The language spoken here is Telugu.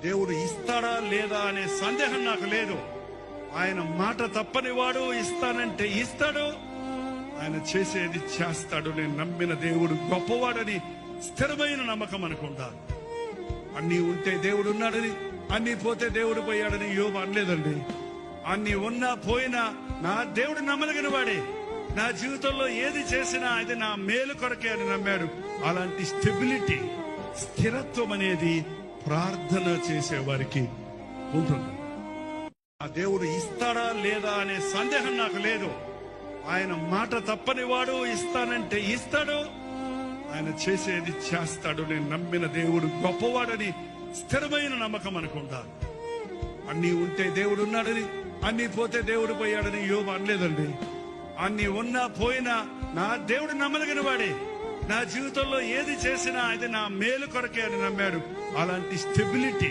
దేవుడు ఇస్తాడా లేదా అనే సందేహం నాకు లేదు. ఆయన మాట తప్పని వాడు, ఇస్తానంటే ఇస్తాడు, ఆయన చేసేది చేస్తాడు. నేను నమ్మిన దేవుడు గొప్పవాడని స్థిరమైన నమ్మకం అనుకుంటాను. అన్నీ ఉంటే దేవుడు ఉన్నాడని, అన్నీ పోతే దేవుడు పోయాడని యోబు అనలేదండి. అన్నీ ఉన్నా పోయినా నా దేవుడు నమ్మదగిన వాడే. నా జీవితంలో ఏది చేసినా అది నా మేలు కొరకే అని నమ్మాడు. అలాంటి స్టెబిలిటీ, స్థిరత్వం అనేది ప్రార్థన చేసే వారికి ఉంటుంది. ఆ దేవుడు ఇస్తాడా లేదా అనే సందేహం నాకు లేదు. ఆయన మాట తప్పని వాడు, ఇస్తానంటే ఇస్తాడు, ఆయన చేసేది చేస్తాడు. నేను నమ్మిన దేవుడు గొప్పవాడని స్థిరమైన నమ్మకం అనుకుంటాను. అన్నీ ఉంటే దేవుడు ఉన్నాడని, అన్నీ పోతే దేవుడు పోయాడని యోబు అనలేదండి. అన్నీ ఉన్నా పోయినా నా దేవుడు నమ్మదగిన వాడే. నా జీవితంలో ఏది చేసినా అది నా మేలు కొరకే అని నమ్మాడు. అలాంటి స్టెబిలిటీ